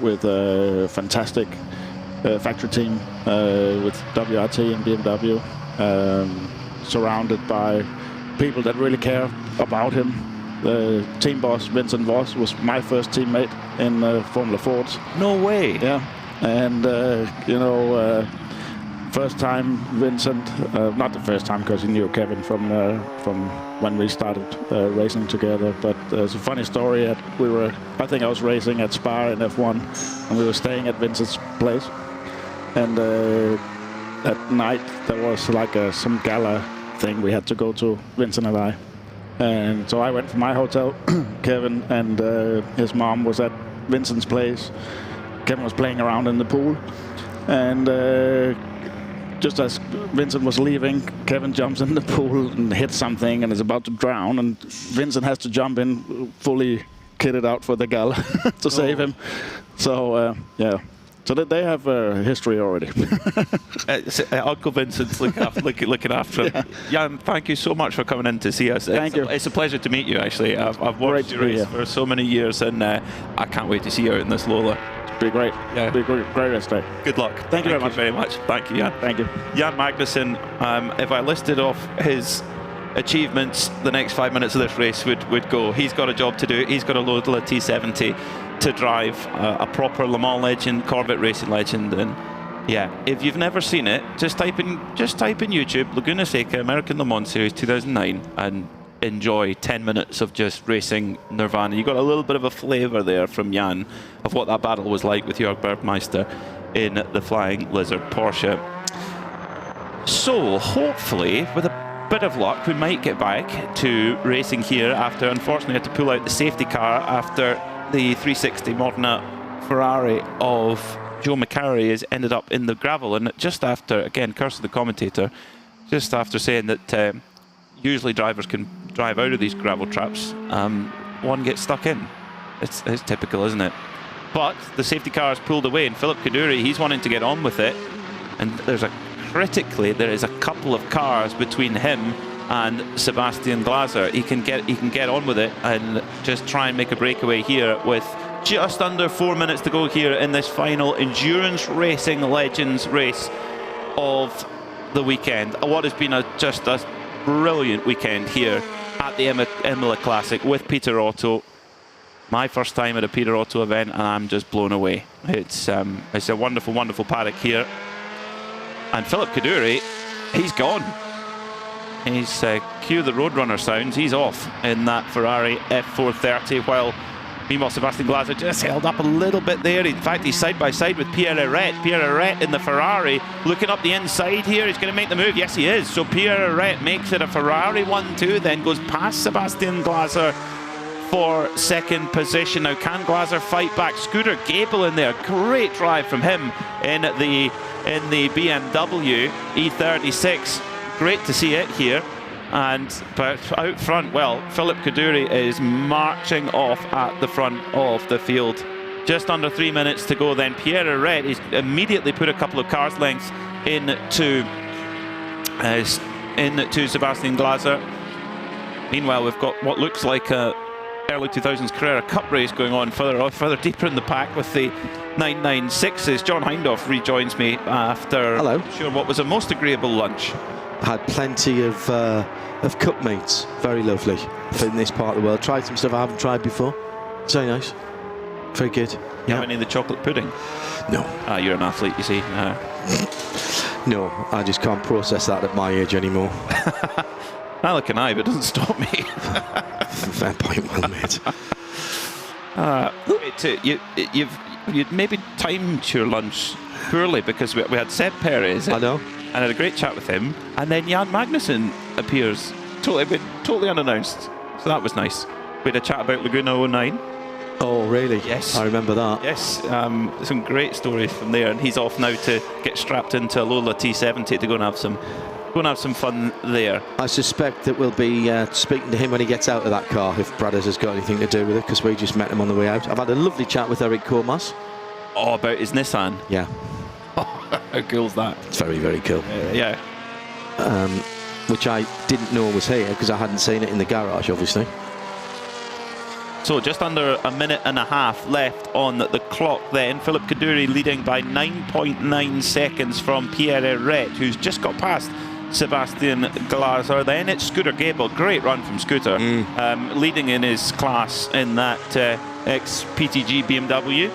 with a fantastic factory team with WRT and BMW, surrounded by people that really care about him. The team boss, Vincent Voss, was my first teammate in Formula Ford. No way. Yeah, and first time Vincent, not the first time because he knew Kevin from when we started racing together. But there's a funny story. I think I was racing at Spa in F1, and we were staying at Vincent's place. And at night there was like some gala thing we had to go to, Vincent and I. And so I went from my hotel. Kevin and his mom was at Vincent's place. Kevin was playing around in the pool. And just as Vincent was leaving, Kevin jumps in the pool and hits something and is about to drown. And Vincent has to jump in fully kitted out for the gala to save him. So, yeah. So that they have a history already. Uncle Vincent's looking after him. Yeah. Jan, thank you so much for coming in to see us. Thank you. It's a pleasure to meet you, actually. I've watched you race for so many years, and I can't wait to see you out in this Lola. Be great. Yeah. Be great race day. Good luck. Thank you very much. Thank you, Jan. Thank you. Jan Magnussen, if I listed off his achievements, the next 5 minutes of this race would go. He's got a job to do. He's got a Lola T70 to drive, a proper Le Mans legend, Corvette racing legend. And yeah, if you've never seen it, just type in YouTube Laguna Seca American Le Mans Series 2009 and enjoy 10 minutes of just racing Nirvana. You got a little bit of a flavour there from Jan of what that battle was like with Jörg Bergmeister in the Flying Lizard Porsche. So hopefully, with a bit of luck, we might get back to racing here after, unfortunately, had to pull out the safety car after the 360 Modena Ferrari of Joe McCarry has ended up in the gravel. And just after, again, curse of the commentator, just after saying that usually drivers can drive out of these gravel traps, one gets stuck in. It's typical, isn't it? But the safety car has pulled away, and Philip Kaduri, he's wanting to get on with it. And there is a couple of cars between him and Sebastian Glaser. He can get on with it and just try and make a breakaway here with just under 4 minutes to go here in this final Endurance Racing Legends race of the weekend. What has been just a brilliant weekend here at the Imola-Classic with Peter Otto. My first time at a Peter Otto event, and I'm just blown away. It's a wonderful, wonderful paddock here. And Philip Kaduri, he's gone. He's cue the Roadrunner sounds. He's off in that Ferrari F430, while meanwhile Sebastian Glaser just held up a little bit there. In fact, he's side by side with Pierre Herret. Pierre Herret in the Ferrari, looking up the inside here. He's going to make the move. Yes, he is. So Pierre Herret makes it a Ferrari 1-2, then goes past Sebastian Glaser for second position. Now, can Glaser fight back? Scooter Gable in there. Great drive from him in the BMW E36. Great to see it here. But out front, well, Philip Kaduri is marching off at the front of the field. Just under 3 minutes to go then. Pierre Herret is immediately put a couple of cars lengths into Sebastian Glaser. Meanwhile, we've got what looks like a early 2000s Carrera Cup race going on further deeper in the pack with the 996s. John Hindhaugh rejoins me after what was a most agreeable lunch. Had plenty of cup meats, very lovely in this part of the world. Tried some stuff I haven't tried before. It's very nice, very good. You have any of the chocolate pudding? No. You're an athlete, you see. No, I just can't process that at my age anymore. Neither can I, but it doesn't stop me. Fair point, well made. You'd maybe timed your lunch poorly, because we had Seb Perez. I know. And had a great chat with him, and then Jan Magnussen appears totally unannounced, so that was nice. We had a chat about Laguna 09. Oh really? Yes, I remember that. Yes, some great stories from there, and he's off now to get strapped into a Lola T70 to go and have some fun there. I suspect that we'll be speaking to him when he gets out of that car, if Bradders has got anything to do with it, because we just met him on the way out. I've had a lovely chat with Eric Cormas. Oh, about his Nissan? Yeah. How cool's that? It's very, very cool. Yeah. Which I didn't know was here, because I hadn't seen it in the garage, obviously. So just under a minute and a half left on the clock then. Philip Kaduri leading by 9.9 seconds from Pierre Herret, who's just got past Sebastian Glaser. Then it's Scooter Gable. Great run from Scooter, leading in his class in that ex-PTG BMW.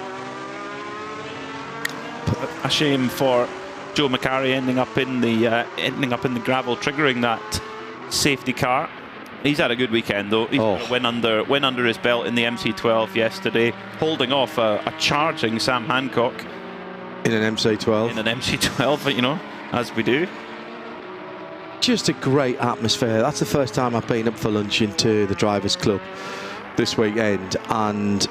A shame for Joe Macari ending up in the gravel, triggering that safety car. He's had a good weekend though. He's got a win under his belt in the MC12 yesterday, holding off a charging Sam Hancock in an MC12. In an MC12, you know, as we do. Just a great atmosphere. That's the first time I've been up for lunch into the Drivers' Club this weekend, and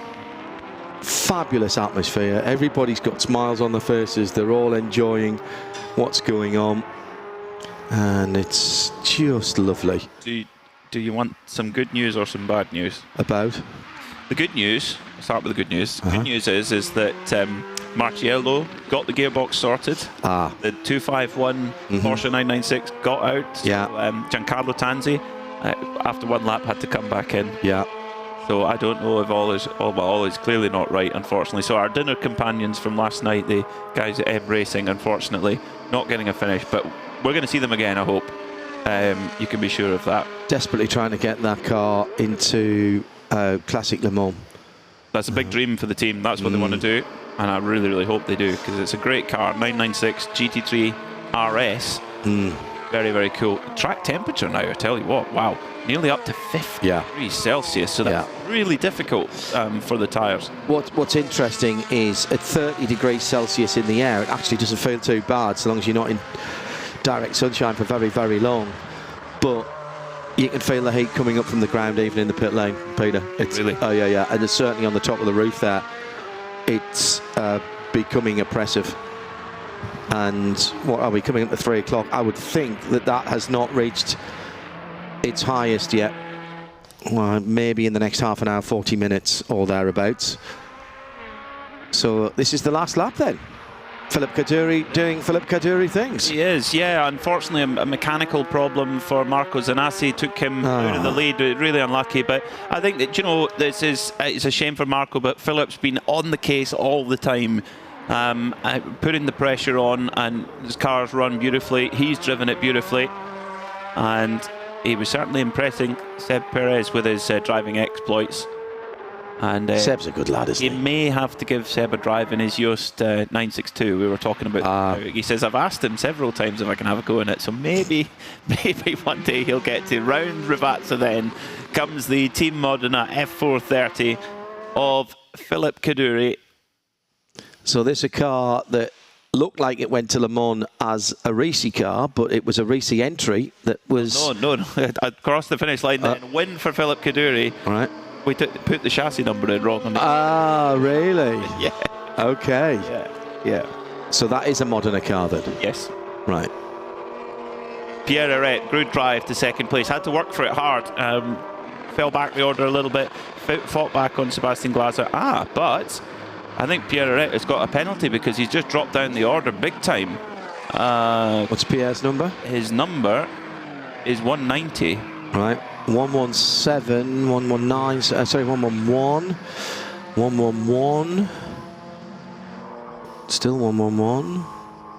fabulous atmosphere. Everybody's got smiles on their faces. They're all enjoying what's going on, and it's just lovely. Do you want some good news or some bad news? About? The good news, I'll start with the good news. The good news is that Marciello got the gearbox sorted. The 251 Porsche 996 got out. Yeah. So, Giancarlo Tanzi, after one lap, had to come back in. Yeah. So I don't know if all is clearly not right, unfortunately. So our dinner companions from last night, the guys at Ebb Racing, unfortunately, not getting a finish. But we're going to see them again, I hope. You can be sure of that. Desperately trying to get that car into Classic Le Mans. That's a big dream for the team. That's what they want to do. And I really, really hope they do, because it's a great car. 996 GT3 RS. Very, very cool. Track temperature now, I tell you what. Wow. Nearly up to 50 degrees Celsius. So that's really difficult for the tyres. What's interesting is at 30 degrees Celsius in the air, it actually doesn't feel too bad so long as you're not in direct sunshine for very, very long. But you can feel the heat coming up from the ground even in the pit lane, Peter. It's, really? Oh, yeah. And it's certainly on the top of the roof there. It's becoming oppressive. And what are we coming up to 3 o'clock? I would think that has not reached its highest yet. Well, maybe in the next half an hour, 40 minutes or thereabouts. So this is the last lap then. Philip Kaduri doing Philip Kaduri things. He is, yeah. Unfortunately, a mechanical problem for Marco Zanassi took him out of the lead. Really unlucky. But I think that, you know, it's a shame for Marco, but Philip's been on the case all the time, putting the pressure on, and his car's run beautifully. He's driven it beautifully, and he was certainly impressing Seb Perez with his driving exploits. And Seb's a good lad, isn't he? You may have to give Seb a drive in his Yost 962. We were talking about. He says, I've asked him several times if I can have a go in it. So maybe one day he'll get to. Round Ravazza then comes the Team Modena F430 of Philip Kaduri. So this is a car that looked like it went to Le Mans as a Risi car, but it was a Risi entry that was... No. Across the finish line then. Win for Philip Kaduri. All right. We put the chassis number in wrong on the really? Yeah. Okay. Yeah. So that is a Modena car then? Yes. Right. Pierre Herret, good drive to second place. Had to work for it hard. Fell back the order a little bit. Fought back on Sebastian Glaser. But I think Pierre Herret has got a penalty because he's just dropped down the order big time. What's Pierre's number? His number is 190. Right. 117, 119, sorry, 111, 111, still 111.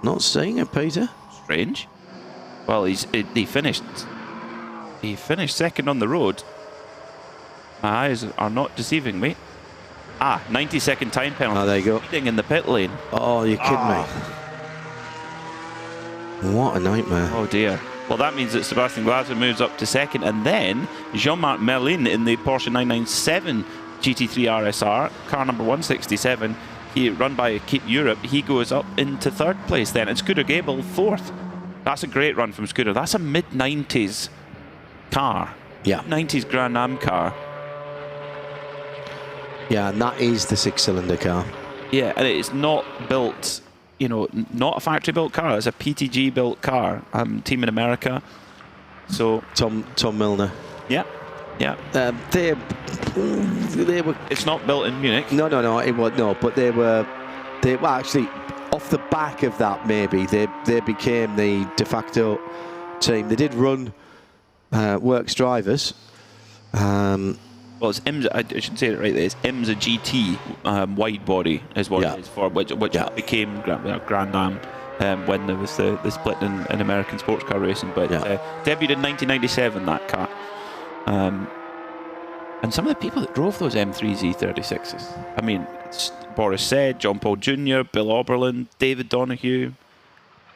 Not seeing it, Peter. Strange. Well, he finished second on the road. My eyes are not deceiving me. 90-second time penalty. There you go. Speeding in the pit lane. Oh, you're kidding me. What a nightmare. Oh dear. Well, that means that Sebastian Glaser moves up to second, and then Jean-Marc Merlin in the Porsche 997 GT3 RSR, car number 167, he run by Keep Europe, he goes up into third place then, and Scooter Gable fourth. That's a great run from Scooter. That's a mid-90s car. Yeah. 90s Grand Am car. Yeah, and that is the 6-cylinder car. Yeah, and it's not built... You know, not a factory-built car. It's a PTG-built car. Team in America. So Tom Milner. Yeah. They were. It's not built in Munich. No. It was no, but they were actually off the back of that. Maybe they became the de facto team. They did run works drivers. Well, it's IMSA. I should say it right. It's IMSA GT wide body is what it is for, which became Grand Am when there was the split in American sports car racing. But debuted in 1997, that car. And some of the people that drove those M3 Z36s. I mean, Boris Said, John Paul Jr., Bill Oberlin, David Donoghue,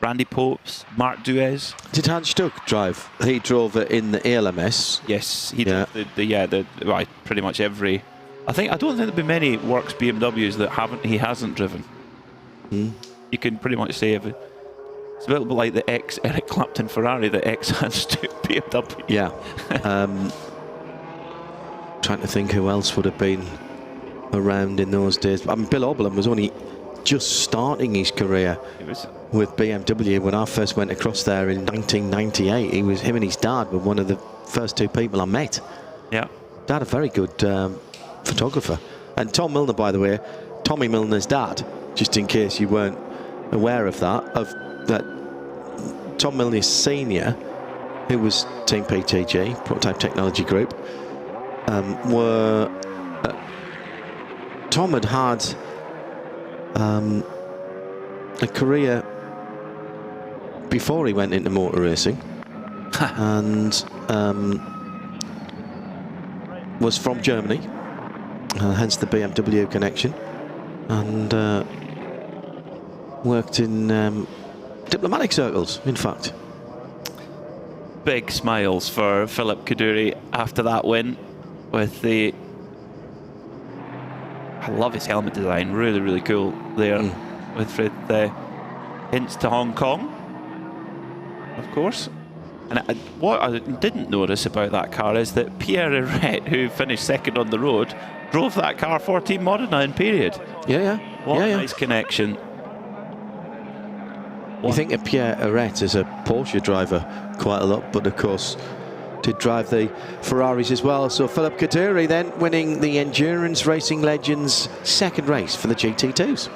Randy Popes, Mark Duez. Did Hans Stuck drive? He drove it in the ALMS. Yes, he drove pretty much every. I don't think there'll be many Works BMWs that he hasn't driven. You can pretty much say it's a little bit like the ex Eric Clapton Ferrari, the ex Hans Stuck BMW. Yeah. Trying to think who else would have been around in those days. I mean, Bill Oberlin was only just starting his career with BMW when I first went across there in 1998. Him and his dad were one of the first two people I met. Yeah. Dad, a very good photographer. And Tom Milner, by the way, Tommy Milner's dad, just in case you weren't aware of that, Tom Milner Senior, who was Team PTG, Prototype Technology Group, Tom had a career before he went into motor racing and was from Germany, hence the BMW connection, and worked in diplomatic circles, in fact. Big smiles for Philip Kaduri after that win with the... I love his helmet design, really, really cool there with the hints to Hong Kong, of course. And what I didn't notice about that car is that Pierre Herret, who finished second on the road, drove that car for Team Modena in period. What a nice connection. You think of Pierre Herret as a Porsche driver quite a lot, but of course did drive the Ferraris as well. So Philip Kaduri then winning the Endurance Racing Legends second race for the GT2s.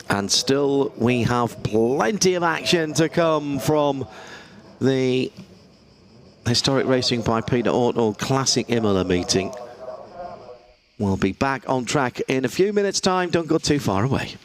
And still we have plenty of action to come from the Historic Racing by Peter Orton Classic Imola meeting. We'll be back on track in a few minutes' time. Don't go too far away.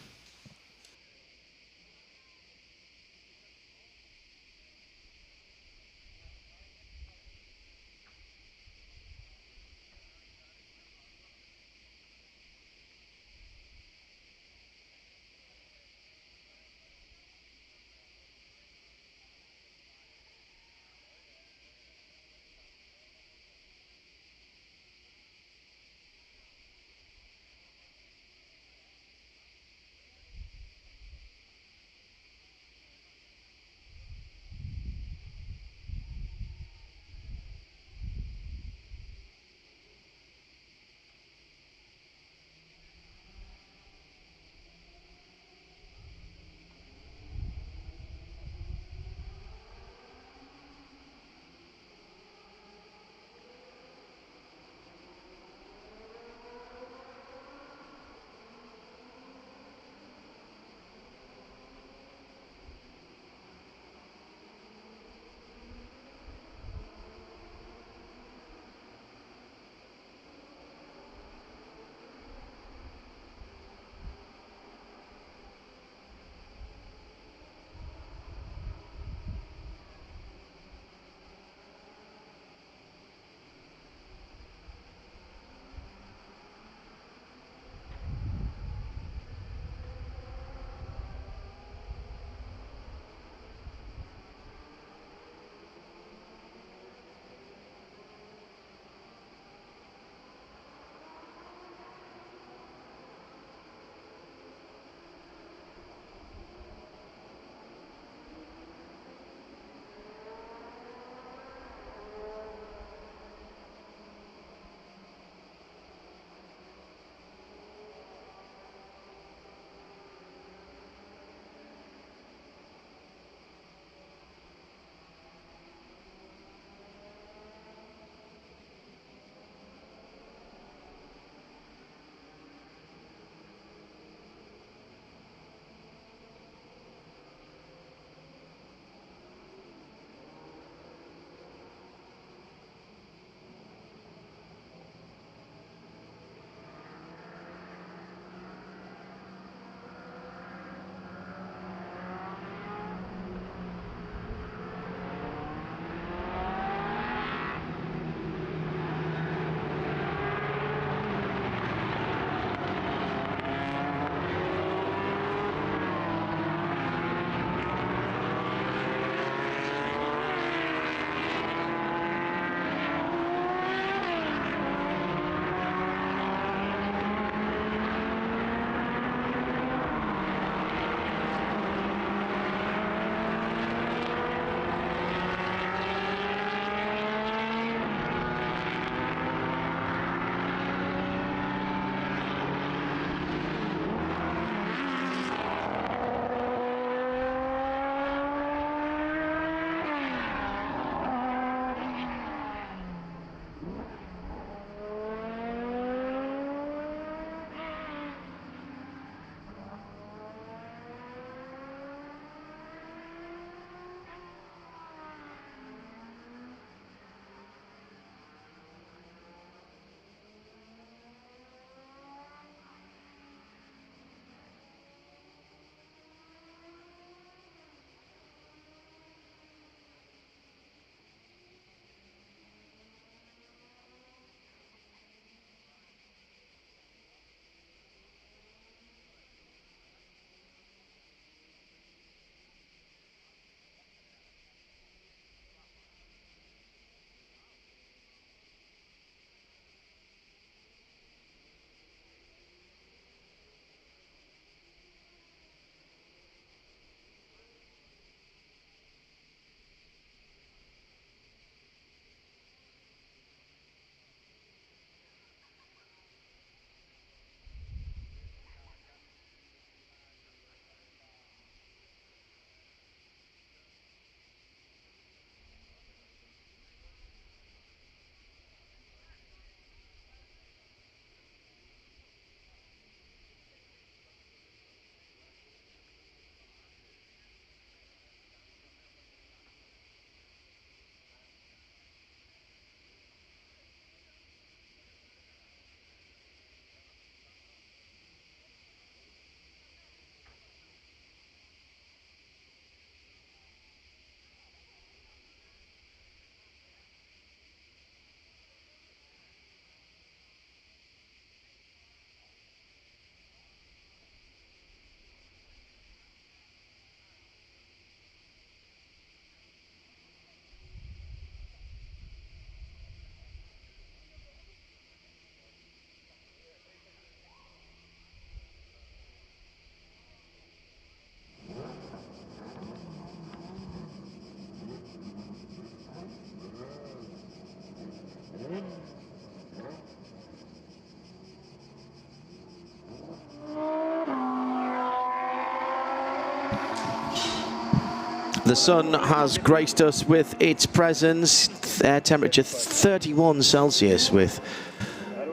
The sun has graced us with its presence. Air temperature 31 Celsius with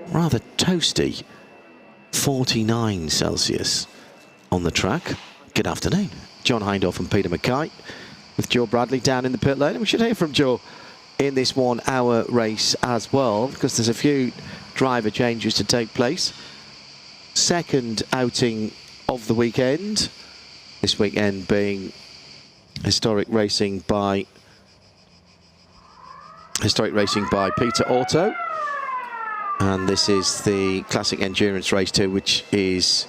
rather toasty 49 Celsius on the track. Good afternoon. John Hindhaugh from Peter Mackay with Joe Bradley down in the pit lane. And we should hear from Joe in this 1 hour race as well, because there's a few driver changes to take place. Second outing of the weekend. This weekend being historic racing by Peter Auto. And this is the Classic Endurance Race 2, which is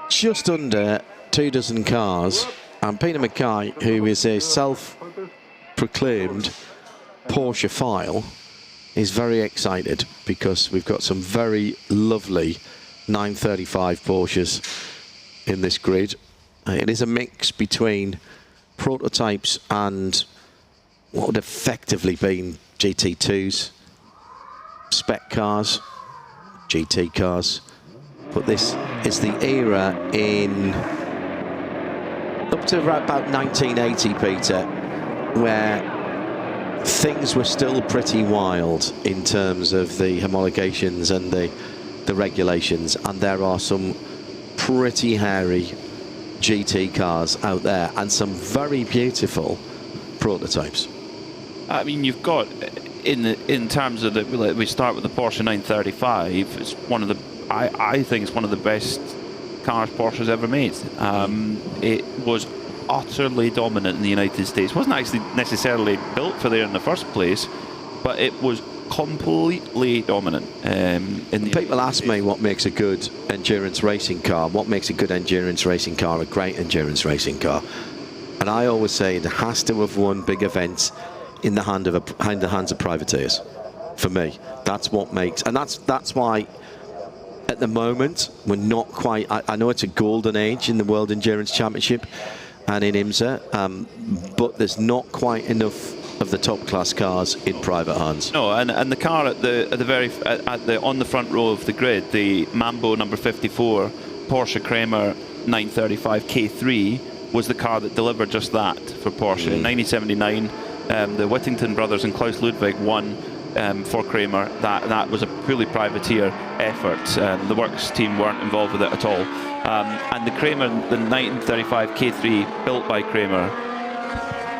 just under 24 cars. And Peter Mackay, who is a self-proclaimed Porsche file, is very excited because we've got some very lovely 935 Porsches in this grid. It is a mix between prototypes and what would effectively been GT2s, spec cars, GT cars. But this is the era in up to about 1980, Peter, where things were still pretty wild in terms of the homologations and the regulations, and there are some pretty hairy GT cars out there and some very beautiful prototypes. I mean, you've got in terms of we start with the Porsche 935. It's one of the I think it's one of the best cars Porsche's ever made. It was utterly dominant in the United States. It wasn't actually necessarily built for there in the first place, but it was completely dominant. People ask me what makes a good endurance racing car. What makes a good endurance racing car a great endurance racing car? And I always say it has to have won big events in the hands of privateers. For me, that's what makes, and that's why. At the moment, we're not quite. I know it's a golden age in the World Endurance Championship and in IMSA, but there's not quite enough of the top class cars in private hands. No, and the car on the front row of the grid, the Mambo number 54 Porsche Kramer 935 K3 was the car that delivered just that for Porsche. In 1979, the Whittington brothers and Klaus Ludwig won. For Kramer, that was a purely privateer effort. The works team weren't involved with it at all. And the Kramer, the 1935 K3 built by Kramer,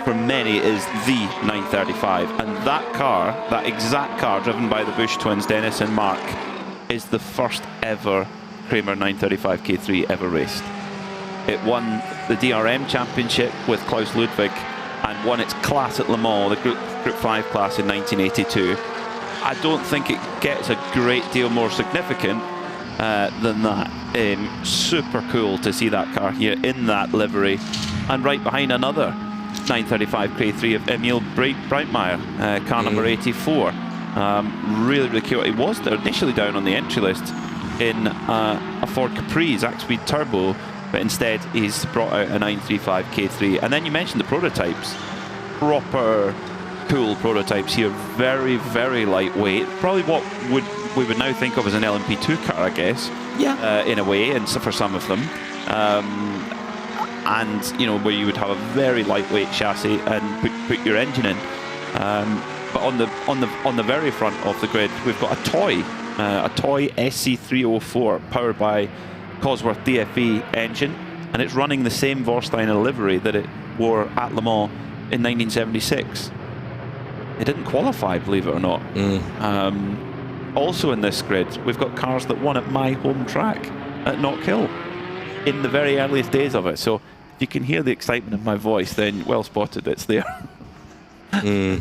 for many is the 935. And that car, that exact car driven by the Bush twins, Dennis and Mark, is the first ever Kramer 935 K3 ever raced. It won the DRM championship with Klaus Ludwig and won its class at Le Mans, the Group 5 class in 1982. I don't think it gets a great deal more significant than that. Super cool to see that car here in that livery, and right behind another 935 K3 of Emil Breitmeyer, car number 84. Really, really cute. It was initially down on the entry list in a Ford Capri Zaxby Turbo, but instead he's brought out a 935 K3. And then you mentioned the prototypes. Proper cool prototypes here, very, very lightweight. Probably what we would now think of as an LMP2 car, I guess. Yeah. In a way, and so for some of them. And you know, where you would have a very lightweight chassis and put your engine in. But on the very front of the grid, we've got a toy SC304 powered by Cosworth DFE engine, and it's running the same Vorsteiner livery that it wore at Le Mans in 1976. It didn't qualify, believe it or not. Also in this grid, we've got cars that won at my home track at Knock Hill in the very earliest days of it. So if you can hear the excitement in my voice, then well spotted, it's there. Yeah.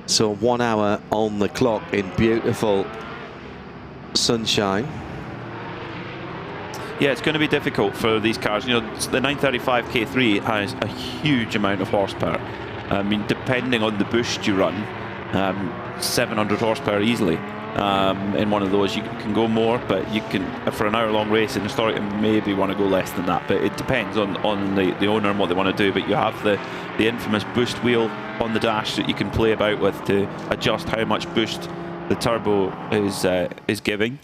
So 1 hour on the clock in beautiful sunshine. Yeah, it's going to be difficult for these cars. You know, the 935 K3 has a huge amount of horsepower. I mean, depending on the boost you run, 700 horsepower easily. In one of those, you can go more, but you can, for an hour-long race in historic, maybe want to go less than that. But it depends on the owner and what they want to do. But you have the infamous boost wheel on the dash that you can play about with to adjust how much boost the turbo is giving.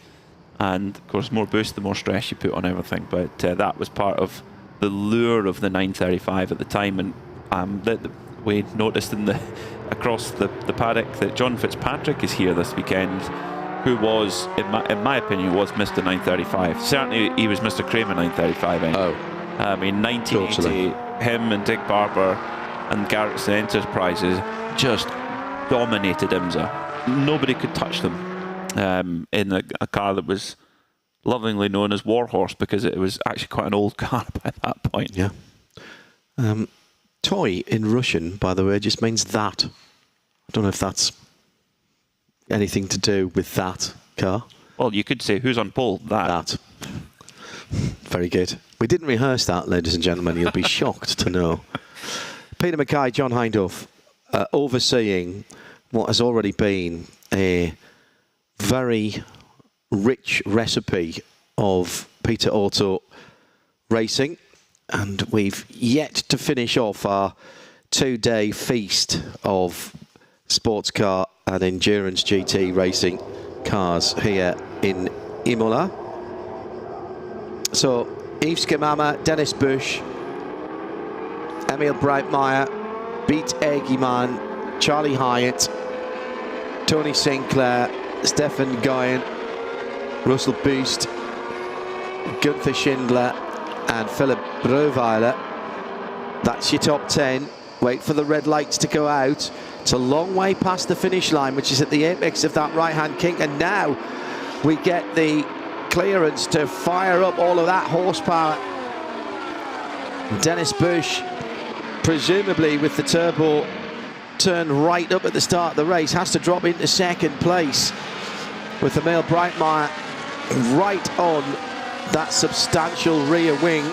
And of course, more boost, the more stress you put on everything. But that was part of the lure of the 935 at the time, and we noticed across the paddock that John Fitzpatrick is here this weekend, who was, in my opinion, was Mr. 935. Certainly, he was Mr. Kramer 935. I mean, 1980, Totally. him and Dick Barber and Garrettson Enterprises just dominated IMSA. Nobody could touch them in a car that was lovingly known as Warhorse, because it was actually quite an old car by that point. Yeah. Toy in Russian, by the way, just means that. I don't know if that's anything to do with that car. Well, you could say, who's on pole? That. Very good. We didn't rehearse that, ladies and gentlemen. You'll be shocked to know. Peter Mackay, John Hindhaugh, overseeing what has already been a very rich recipe of Peter Auto racing, and we've yet to finish off our 2-day feast of sports car and endurance GT racing cars here in Imola. So Yves Skimama, Dennis Bush, Emil Breitmeyer, Beat Eggyman, Charlie Hyatt, Tony Sinclair, Stefan Guyen, Russell Boost, Gunther Schindler and Philip Broveiler. That's your top 10. Wait for the red lights to go out. It's a long way past the finish line, which is at the apex of that right-hand kink, and now we get the clearance to fire up all of that horsepower. Dennis Bush, presumably with the turbo turned right up at the start of the race, has to drop into second place, with Emil Breitmeyer right on that substantial rear wing.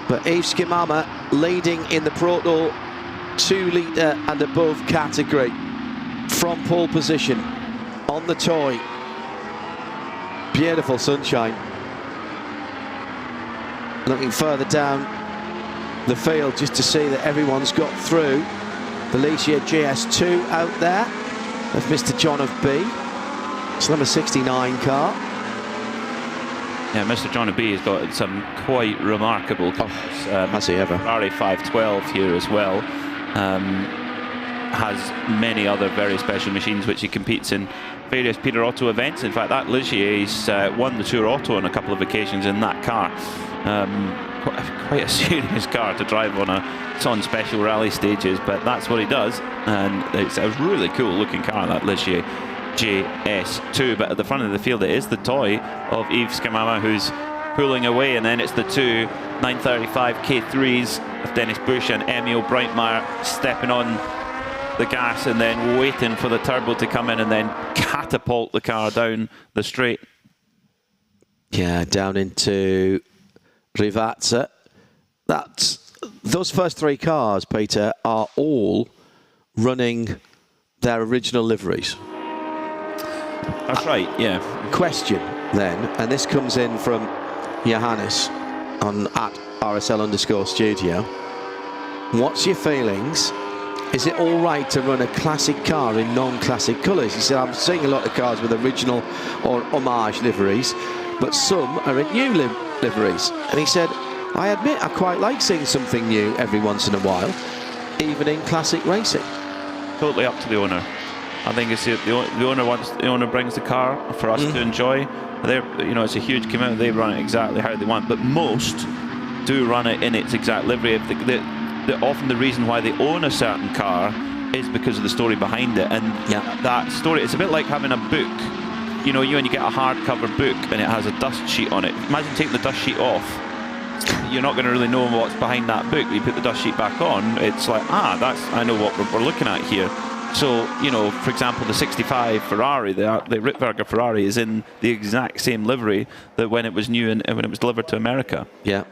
But Yves Skimama leading in the Proto 2 litre and above category from pole position on the toy. Beautiful sunshine. Looking further down the field just to see that everyone's got through. The Licia GS2 out there of Mr. John of B. It's number 69 car. Yeah, Mr. John of B has got some quite remarkable cars. Has he ever? Ferrari 512 here as well. Has many other very special machines which he competes in various Peter Auto events. In fact, that Ligier, he's won the Tour Auto on a couple of occasions in that car. Quite a serious car to drive it's on special rally stages, but that's what he does, and it's a really cool looking car, that Ligier GS2. But at the front of the field it is the toy of Yves Skimama, who's pulling away, and then it's the two 935 K3s of Dennis Bush and Emil Breitmeyer stepping on the gas and then waiting for the turbo to come in and then catapult the car down the straight. Yeah, down into Rivazza. Those first 3 cars, Peter, are all running their original liveries. That's right, yeah. Question then, and this comes in from Johannes at RSL_studio. What's your feelings? Is it all right to run a classic car in non-classic colours? He said, I'm seeing a lot of cars with original or homage liveries, but some are in new liveries. And he said, I admit I quite like seeing something new every once in a while, even in classic racing. Totally up to the owner. I think it's the owner brings the car for us to enjoy. It's a huge commitment. They run it exactly how they want, but most do run it in its exact livery. Often the reason why they own a certain car is because of the story behind it, and that story, it's a bit like having a book. You get a hardcover book and it has a dust sheet on it. Imagine taking the dust sheet off. You're not going to really know what's behind that book. You put the dust sheet back on, it's like, I know what we're looking at here. So, for example, the 65 Ferrari, the Rittberger Ferrari, is in the exact same livery that when it was new and when it was delivered to America. Yeah.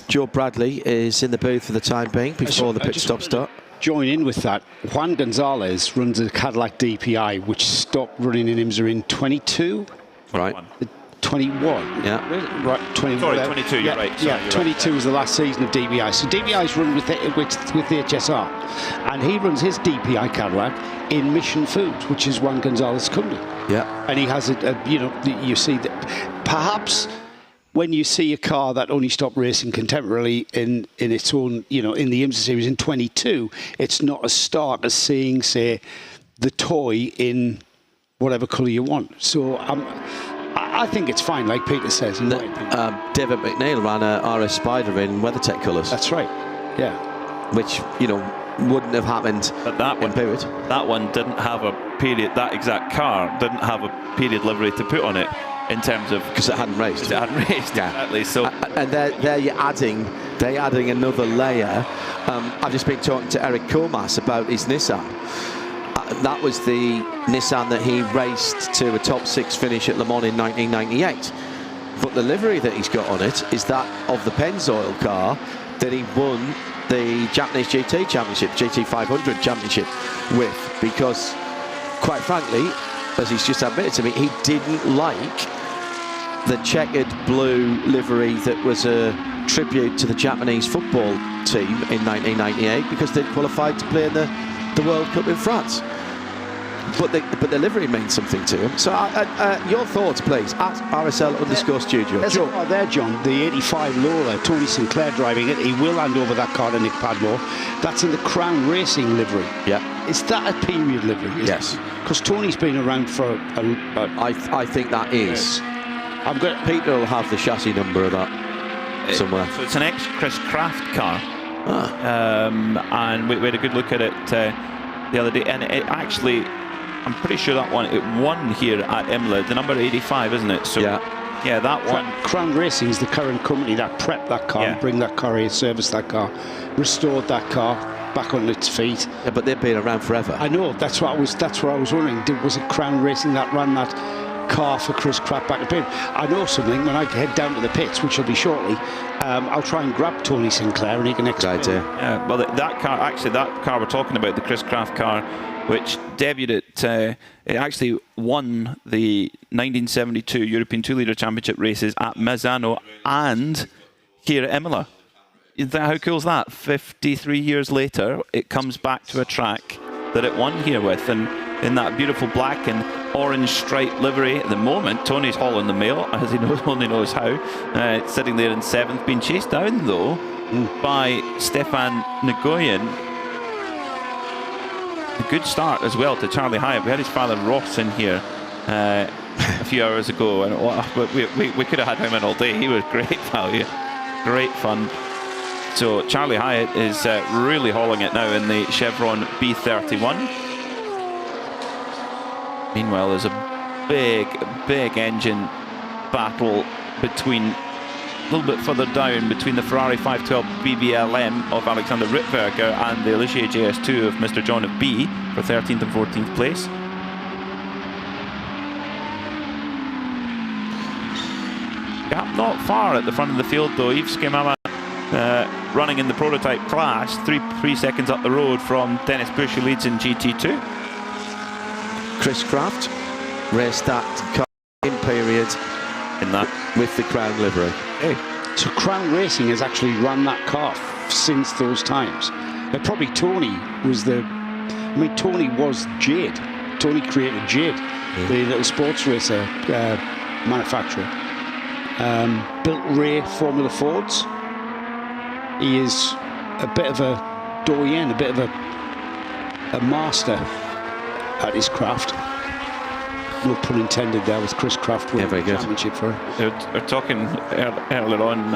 Joe Bradley is in the booth for the time being before the pit stop start. Join in with that. Juan Gonzalez runs a Cadillac DPI, which stopped running in IMSA in 22. Right. 21. Yeah. Right. 21. Sorry, 22. You're right. Sorry, Yeah. 22 was the last season of DPI. So DPI's run with the HSR, and he runs his DPI Cadillac in Mission Foods, which is Juan Gonzalez's company. Yeah. And he has you see that perhaps when you see a car that only stopped racing contemporarily in its own, in the IMSA series in 22, it's not as stark as seeing, say, the toy in whatever colour you want. So I think it's fine, like Peter says. David McNeil ran a RS Spider in WeatherTech colours. That's right. Yeah. Which, wouldn't have happened but that in period. That one didn't have a period, that exact car didn't have a period livery to put on it in terms of... Because it hadn't raced. Yeah. Exactly. So, and there you're adding another layer. I've just been talking to Eric Comas about his Nissan. That was the Nissan that he raced to a top 6 finish at Le Mans in 1998. But the livery that he's got on it is that of the Pennzoil car that he won the Japanese GT Championship, GT 500 Championship with, because quite frankly, as he's just admitted to me, he didn't like the checkered blue livery that was a tribute to the Japanese football team in 1998 because they'd qualified to play in the World Cup in France. But the livery means something to him. So your thoughts, please, at RSL_studio. There's a car there, John, the 85 Lola, Tony Sinclair driving it. He will hand over that car to Nick Padmore. That's in the Crown Racing livery. Yeah. Is that a period livery? Yes. Because Tony's been around for I think that is. Peter will have the chassis number of that somewhere. So it's an ex-Chris Craft car. And we had a good look at it the other day. And it actually... I'm pretty sure that one, it won here at Imola, the number 85, isn't it? So, yeah, that one. Crown Racing is the current company that prepped that car, bring that car here, serviced that car, restored that car back on its feet. Yeah, but they've been around forever. I know, that's what I was wondering. Was it Crown Racing that ran that car for Chris Pratt back at pit? I know something, when I head down to the pits, which will be shortly, I'll try and grab Tony Sinclair and he can explain. Good idea. Yeah, well, that car we're talking about, the Chris Craft car, which debuted at, it actually won the 1972 European 2-litre Championship races at Misano and here at Imola. How cool is that? 53 years later, it comes back to a track that it won here with, and in that beautiful black and orange striped livery. At the moment, Tony's hauling the mail, as he only knows how. Sitting there in 7th, being chased down though by Stefan Nguyen. A good start as well to Charlie Hyatt. We had his father Ross in here a few hours ago, and we could have had him in all day. He was great value, great fun. So Charlie Hyatt is really hauling it now in the Chevron B31. Meanwhile, there's a big engine battle between, a little bit further down, between the Ferrari 512 BBLM of Alexander Rittberger and the Ligier JS2 of Mr. John of B for 13th and 14th place. Gap not far at the front of the field though. Yves Skimama running in the prototype class, 3 seconds up the road from Dennis Bush, who leads in GT2. Chris Craft raced that car in period in that with the Crown livery. Hey. So Crown Racing has actually run that car since those times. Probably Tony was Tony was Jade. Tony created Jade, the little sports racer manufacturer. Built Ray Formula Fords. He is a bit of a doyen, a bit of a master at his craft. No pun intended there with Chris Craft winning the championship for it. We're talking earlier on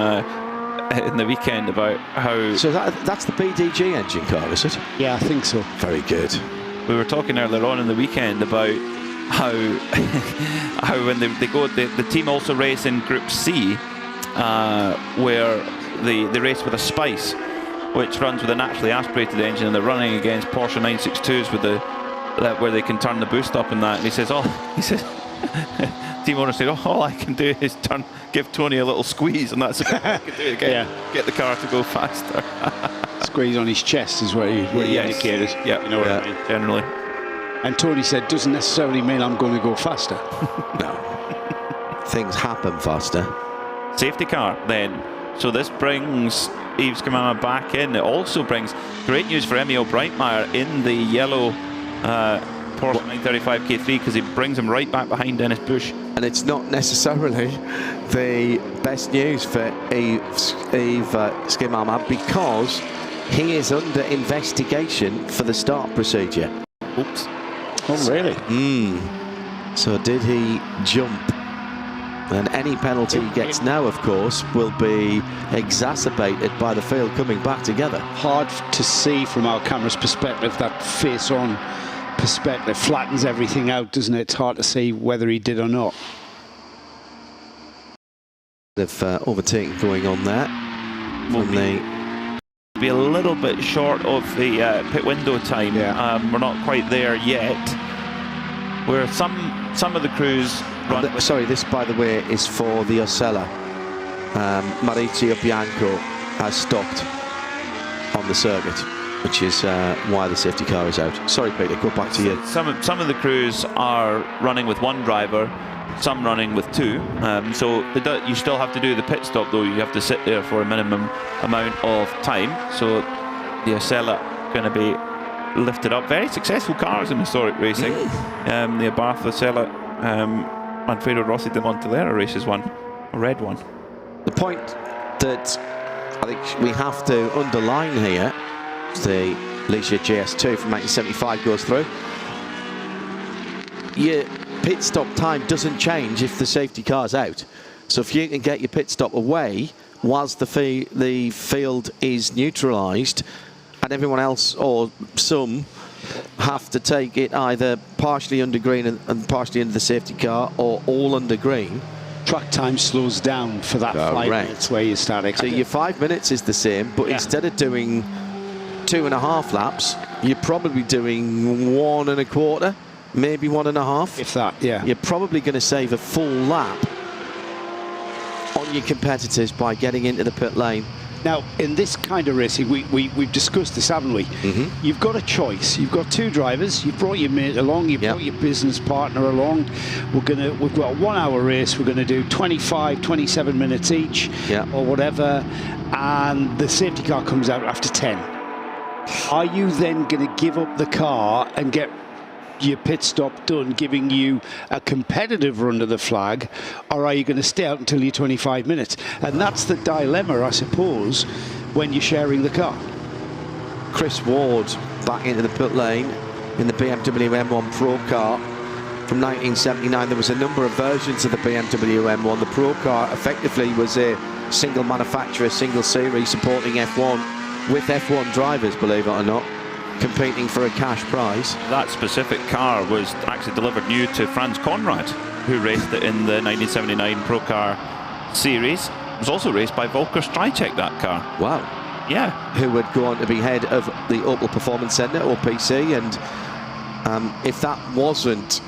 in the weekend about how... So that's the BDG engine car, is it? Yeah, I think so. Very good. We were talking earlier on in the weekend about how when they go, the team also race in Group C, where they race with a Spice, which runs with a naturally aspirated engine, and they're running against Porsche 962s with where they can turn the boost up and that. And he says, team owner said, all I can do is give Tony a little squeeze, and that's about all I can do again. Get the car to go faster. Squeeze on his chest is what he indicated. Yeah, you know what I mean? Generally. And Tony said, doesn't necessarily mean I'm going to go faster. No. Things happen faster. Safety car then. So this brings Yves Kamama back in. It also brings great news for Emil Breitmeyer in the yellow Porsche 935 K3 because he brings him right back behind Dennis Bush. And it's not necessarily the best news for Yves Skimama, because he is under investigation for the start procedure. Oops. Oh, really? So did he jump? And any penalty he gets now, of course, will be exacerbated by the field coming back together. Hard to see from our camera's perspective. That face-on perspective flattens everything out, doesn't it? It's hard to see whether he did or not. They've overtaken going on there. Be a little bit short of the pit window time. We're not quite there yet. Where some of the crews run. Sorry, this, by the way, is for the Osella. Maurizio Bianco has stopped on the circuit, which is why the safety car is out. Sorry, Peter, go back to you. Some of the crews are running with one driver, some running with two. So you still have to do the pit stop, though. You have to sit there for a minimum amount of time. So the Osella going to be lifted up. Very successful cars in historic racing. The Abarth Osella, Manfredo Rossi de Montelera races one, a red one. The point that I think we have to underline here, the Ligier GS2 from 1975 goes through. Your pit stop time doesn't change if the safety car's out. So if you can get your pit stop away whilst the field is neutralised, and everyone else, or some, have to take it either partially under green and partially into the safety car, or all under green. Track time slows down for that 5 minutes where you start. So your 5 minutes is the same, but instead of doing 2.5 laps, you're probably doing 1 1/4, maybe 1.5. If that, yeah. You're probably going to save a full lap on your competitors by getting into the pit lane. Now, in this kind of racing, we've discussed this, haven't we? You've got a choice. You've got two drivers. You've brought your mate along. You've brought your business partner along. We've got a 1 hour race. We're going to do 25, 27 minutes each, or whatever. And the safety car comes out after 10. Are you then going to give up the car and get your pit stop done, giving you a competitive run to the flag, or are you going to stay out until your 25 minutes? And that's the dilemma, I suppose, when you're sharing the car. Chris Ward back into the pit lane in the BMW M1 Pro car from 1979. There was a number of versions of the BMW M1. The Pro car effectively was a single manufacturer, single series supporting F1 with F1 drivers, believe it or not, competing for a cash prize. That specific car was actually delivered new to Franz Conrad, who raced it in the 1979 Pro Car Series. It was also raced by Volker Strycek, that car. Wow. Yeah. Who would go on to be head of the Opel Performance Centre, or PC, and if that wasn't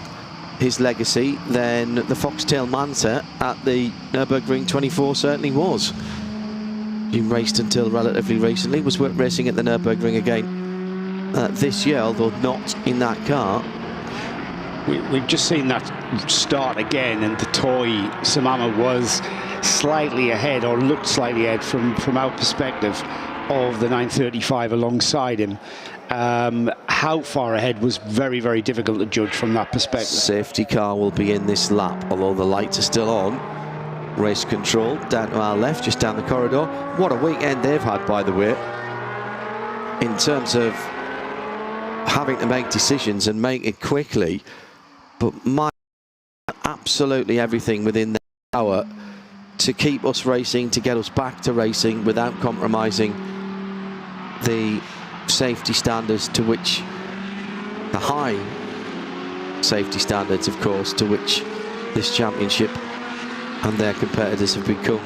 his legacy, then the Foxtail Manta at the Nürburgring 24 certainly was. He raced until relatively recently, was racing at the Nürburgring again this year, although not in that car. We've just seen that start again, and the toy Samama was slightly ahead, or looked slightly ahead from our perspective, of the 935 alongside him. How far ahead was very, very difficult to judge from that perspective. Safety car will be in this lap, although the lights are still on. Race control down to our left, just down the corridor. What a weekend they've had, by the way, in terms of having to make decisions and make it quickly, but absolutely everything within the hour to keep us racing, to get us back to racing without compromising the safety standards to which, the high safety standards, of course, to which this championship and their competitors have become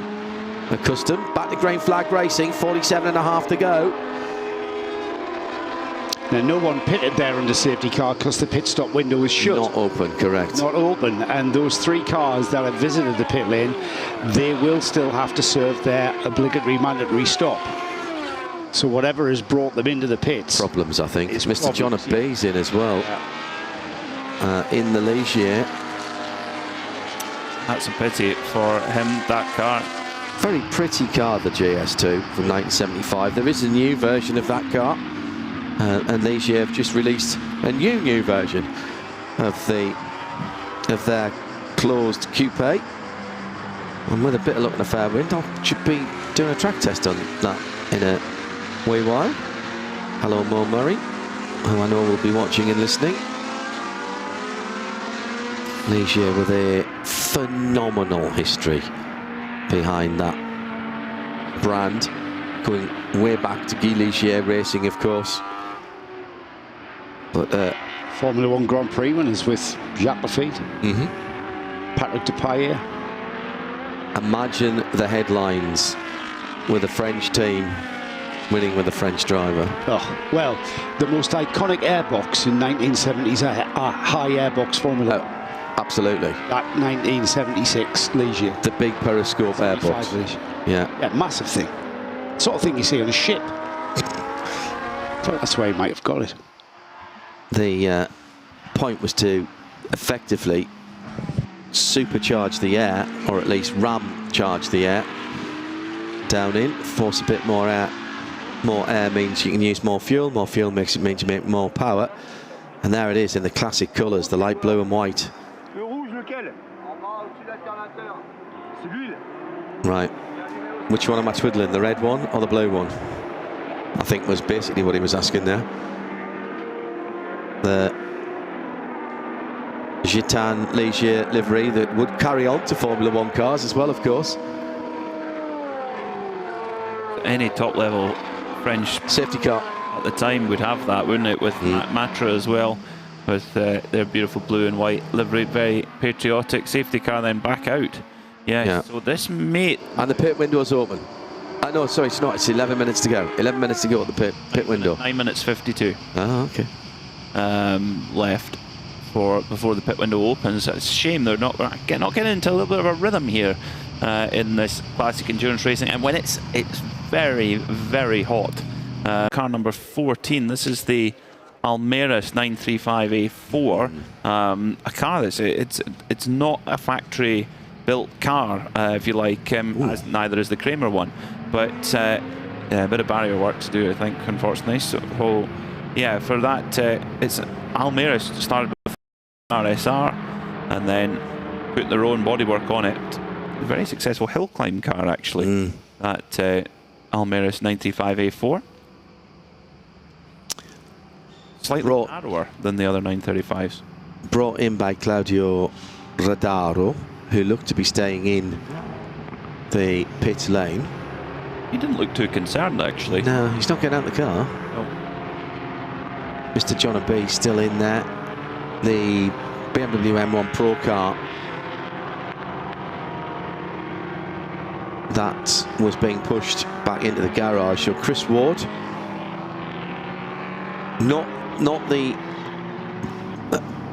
accustomed. Back to green flag racing, 47.5 to go. Now, no one pitted there under safety car because the pit stop window was shut. Not open, correct. Not open, and those three cars that have visited the pit lane, they will still have to serve their obligatory mandatory stop. So whatever has brought them into the pits. Problems, I think. It's Mr. John B's in as well. Yeah. In the Ligier. That's a pity for him, that car. Very pretty car, the GS2 from 1975. There is a new version of that car. And Ligier have just released a new version of their closed coupe. And with a bit of luck and a fair wind, I should be doing a track test on that in a wee while. Hello, Mo Murray, who I know will be watching and listening. Ligier with a phenomenal history behind that brand, going way back to Guy Ligier Racing, of course. But Formula 1 Grand Prix winners with Jacques Lafitte, Patrick Depailler. Imagine the headlines with a French team winning with a French driver. Oh, well, the most iconic airbox in 1970s high airbox Formula 1. Absolutely. That 1976 Ligier. The big periscope airbox. Yeah. Yeah, massive thing. Sort of thing you see on a ship. That's where he might have got it. The point was to effectively supercharge the air, or at least ram charge the air down in, force a bit more air. More air means you can use more fuel means you make more power. And there it is in the classic colours, the light blue and white. Right, which one am I twiddling, the red one or the blue one? I think was basically what he was asking there. The Gitane Ligier livery that would carry on to Formula 1 cars as well, of course. Any top level French safety car at the time would have that, wouldn't it, with Matra as well, with their beautiful blue and white livery, very patriotic. Safety car then back out. Yeah. So this mate, and the pit window's open. No, sorry, it's not. It's 11 minutes to go. 11 minutes to go at the pit window. 9 minutes 52. Oh, okay. Left before the pit window opens. It's a shame they're not getting into a little bit of a rhythm here in this classic endurance racing, and when it's very, very hot. Car number 14. This is the Almeris 935A4. A car that's it's not a factory built car, if you like, as neither is the Kramer one, but a bit of barrier work to do, I think, unfortunately. So yeah, for that, it's Almeris started with RSR and then put their own bodywork on it. A very successful hill climb car, actually. That Almeris 935A4. Slightly narrower than the other 935s. Brought in by Claudio Radaro, who looked to be staying in the pit lane. He didn't look too concerned, actually. No, he's not getting out of the car. No. Mr. John B still in there. The BMW M1 Pro car that was being pushed back into the garage. So Chris Ward, not the.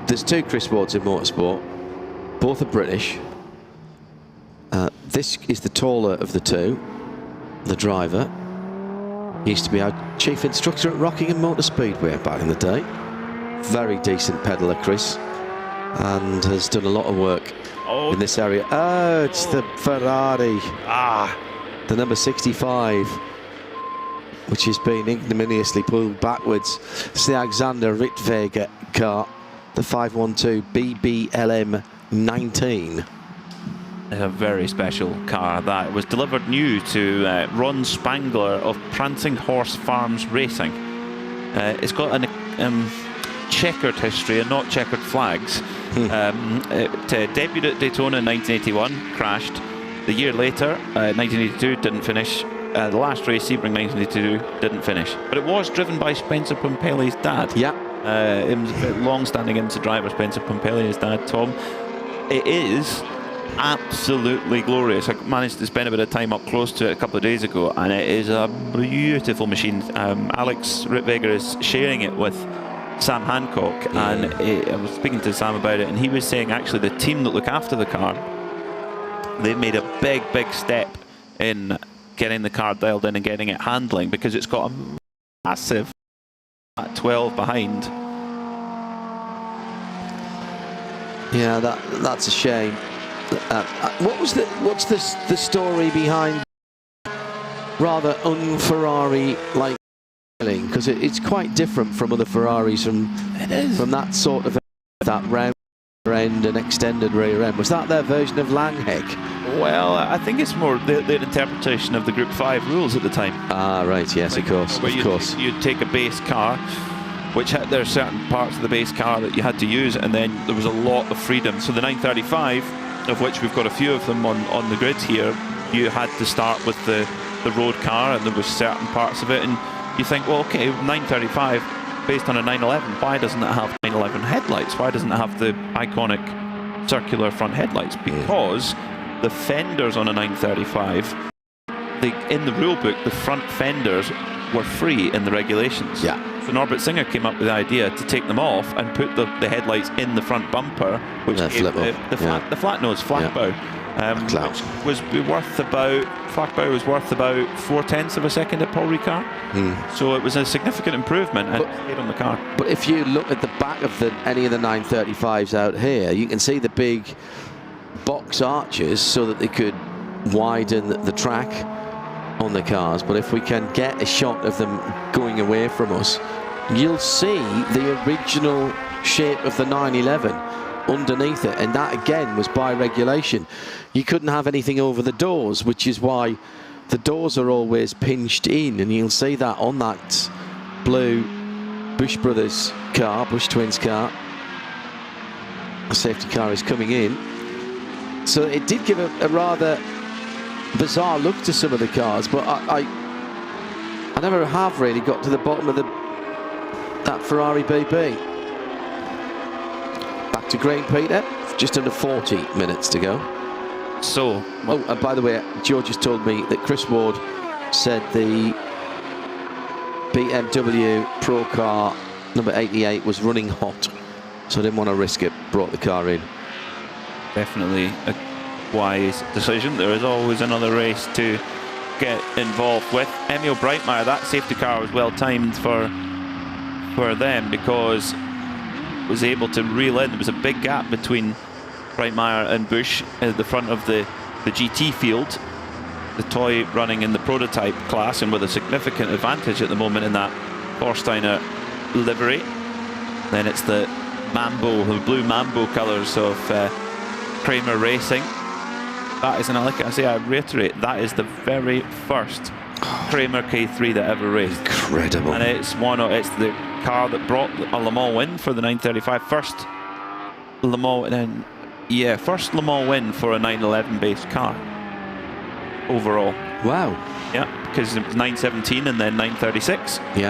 There's two Chris Wards in motorsport. Both are British. This is the taller of the two, the driver. He used to be our chief instructor at Rockingham Motor Speedway back in the day. Very decent pedaler, Chris, and has done a lot of work in this area. Oh, it's the Ferrari. The number 65, which has been ignominiously pulled backwards. It's the Alexander Rittweger car, the 512 BBLM 19. A very special car that was delivered new to Ron Spangler of Prancing Horse Farms Racing. It's got a checkered history and not checkered flags. It debuted at Daytona in 1981, crashed. The year later, 1982, didn't finish. The last race, Sebring 1982, didn't finish. But it was driven by Spencer Pompelli's dad. Yeah. It was a long-standing IMSA driver, Spencer Pompelli, his dad, Tom. It is absolutely glorious. I managed to spend a bit of time up close to it a couple of days ago, and it is a beautiful machine. Alex Rittweger is sharing it with Sam Hancock, and I was speaking to Sam about it, and he was saying actually the team that look after the car, they've made a big step in getting the car dialed in and getting it handling, because it's got a massive 12 behind. Yeah, that's a shame. What's the story behind rather un-Ferrari like, because it's quite different from other Ferraris from that sort of that round rear end and extended rear end. Was that their version of Langheck? Well, I think it's more their interpretation of the Group 5 rules at the time. Ah, right, yes, Like, of course, where of course. You'd take a base car, which had, there are certain parts of the base car that you had to use, and then there was a lot of freedom. So the 935, of which we've got a few of them on the grid here, you had to start with the road car, and there was certain parts of it, and you think, well, okay, 935 based on a 911, why doesn't it have 911 headlights? Why doesn't it have the iconic circular front headlights? Because the fenders on a 935, in the rule book, the front fenders were free in the regulations. Yeah. So Norbert Singer came up with the idea to take them off and put the headlights in the front bumper, which gave the flat nose flat bow. Which was worth about was worth 4/10 of a second at Paul Ricard. So it was a significant improvement and it stayed on the car. But if you look at the back of any of the 935s out here, you can see the big box arches so that they could widen the track on the cars. But if we can get a shot of them going away from us, you'll see the original shape of the 911 underneath it, and that again was by regulation. You couldn't have anything over the doors, which is why the doors are always pinched in, and you'll see that on that blue Bush Brothers car, Bush Twins car. The safety car is coming in, so it did give a rather bizarre look to some of the cars, but I never have really got to the bottom of that Ferrari BB. Back to green, Peter. Just under 40 minutes to go. So, oh, and by the way, George just told me that Chris Ward said the BMW Pro car number 88 was running hot, so I didn't want to risk it. Brought the car in. Definitely a wise decision. There is always another race to get involved with. Emil Breitmeyer, that safety car was well timed for them, because was able to reel in. There was a big gap between Breitmeyer and Bush at the front of the GT field, the toy running in the prototype class, and with a significant advantage at the moment in that Thorsteiner livery. Then it's the blue Mambo colours of Kramer Racing. That is, and like I say, I reiterate, that is the very first Kramer K3 that ever raced. Incredible. And it's the car that brought a Le Mans win for the 935. First Le Mans win for a 911 based car overall. Wow. Yeah, because it was 917 and then 936. Yeah.